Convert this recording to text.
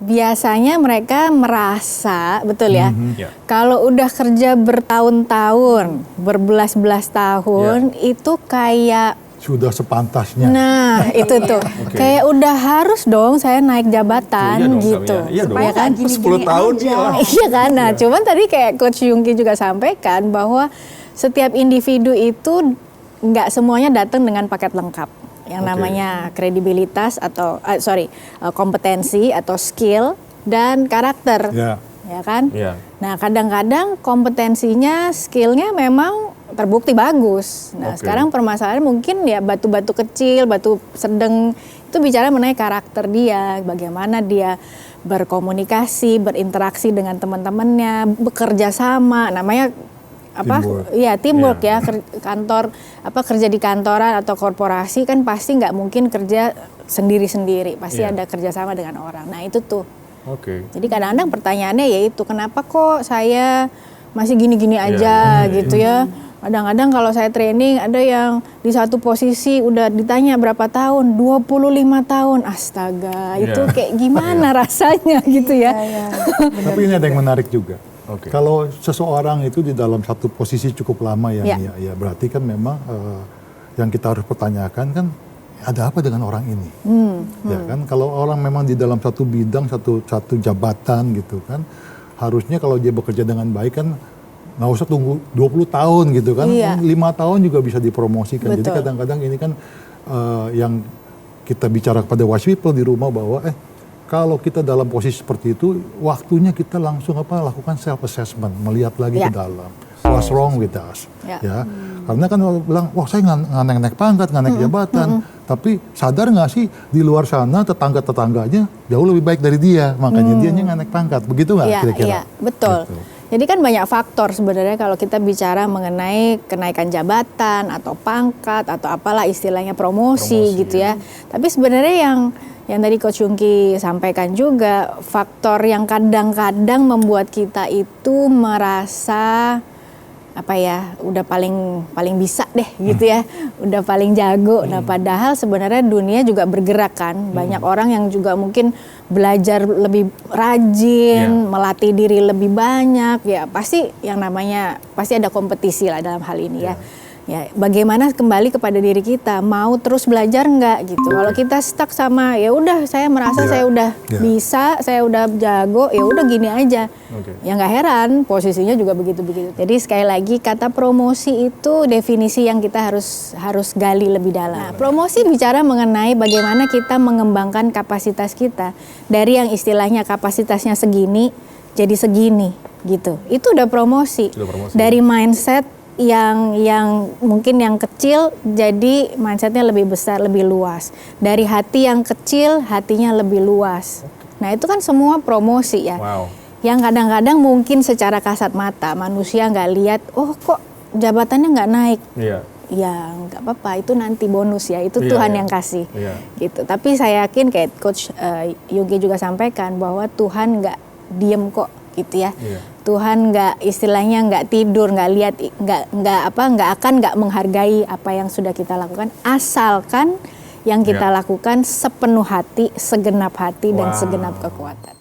Biasanya mereka merasa, betul ya, Yeah. kalau udah kerja bertahun-tahun, berbelas-belas tahun, itu kayak Sudah sepantasnya. nah itu tuh, kayak udah harus dong saya naik jabatan Iya dong, gitu, iya dong. supaya kan 10 tahun iyalah. iya kan, nah cuman tadi kayak Coach Yungki juga sampaikan bahwa setiap individu itu nggak semuanya datang dengan paket lengkap. Yang namanya kredibilitas atau kompetensi atau skill dan karakter, Ya. ya kan? Ya. Nah kadang-kadang kompetensinya, skillnya memang terbukti bagus. Nah sekarang permasalahan mungkin ya batu-batu kecil, batu sedang itu bicara mengenai karakter dia, bagaimana dia berkomunikasi, berinteraksi dengan teman-temannya, bekerja sama, namanya apa? Teamwork. Iya teamwork ya, kantor kerja di kantoran atau korporasi kan pasti nggak mungkin kerja sendiri-sendiri, pasti ada kerjasama dengan orang. Nah itu tuh. Jadi kadang-kadang pertanyaannya yaitu kenapa kok saya masih gini-gini aja gitu ya. Kadang-kadang kalau saya training ada yang di satu posisi udah ditanya berapa tahun, 25 tahun, astaga itu kayak gimana rasanya gitu ya. Tapi ini ada yang menarik juga. Kalau seseorang itu di dalam satu posisi cukup lama ya berarti kan memang yang kita harus pertanyakan kan ada apa dengan orang ini, ya kan? Kalau orang memang di dalam satu bidang, satu jabatan gitu kan, harusnya kalau dia bekerja dengan baik kan nggak usah tunggu 20 tahun gitu kan, 5 tahun juga bisa dipromosikan. Betul. Jadi kadang-kadang ini kan yang kita bicara kepada wise people di rumah bahwa kalau kita dalam posisi seperti itu, waktunya kita langsung lakukan self assessment, melihat lagi ke dalam. What's wrong with us? Ya, karena kan bilang, wah saya nggak naik pangkat, nggak naik jabatan, tapi sadar nggak sih di luar sana tetangga-tetangganya jauh lebih baik dari dia, makanya dia nggak naik pangkat, begitu nggak kira-kira? Iya, betul. Gitu. Jadi kan banyak faktor sebenarnya kalau kita bicara mengenai kenaikan jabatan atau pangkat atau apalah istilahnya promosi gitu ya. Tapi sebenarnya yang tadi Coach Yungki sampaikan juga, faktor yang kadang-kadang membuat kita itu merasa udah paling bisa deh gitu ya, udah paling jago. Nah padahal sebenarnya dunia juga bergerak kan, banyak orang yang juga mungkin belajar lebih rajin, melatih diri lebih banyak, ya pasti yang namanya pasti ada kompetisi lah dalam hal ini ya. Ya, bagaimana kembali kepada diri kita, mau terus belajar nggak gitu. Kalau kita stuck sama ya udah saya merasa saya udah bisa, saya udah jago, ya udah gini aja. Ya nggak heran posisinya juga begitu-begitu. Jadi sekali lagi kata promosi itu definisi yang kita harus gali lebih dalam. Nah, promosi bicara mengenai bagaimana kita mengembangkan kapasitas kita dari yang istilahnya kapasitasnya segini jadi segini gitu. Itu udah promosi. Dari mindset yang mungkin yang kecil jadi mindsetnya lebih besar, lebih luas. Dari hati yang kecil hatinya lebih luas. Nah itu kan semua promosi ya. Yang kadang-kadang mungkin secara kasat mata manusia nggak lihat, oh kok jabatannya nggak naik. Ya nggak apa-apa, itu nanti bonus ya, itu Tuhan yang kasih gitu. Tapi saya yakin kayak Coach Yungki juga sampaikan bahwa Tuhan nggak diem kok gitu ya. Tuhan istilahnya nggak tidur, nggak lihat, nggak menghargai apa yang sudah kita lakukan, asalkan yang kita lakukan sepenuh hati, segenap hati dan segenap kekuatan.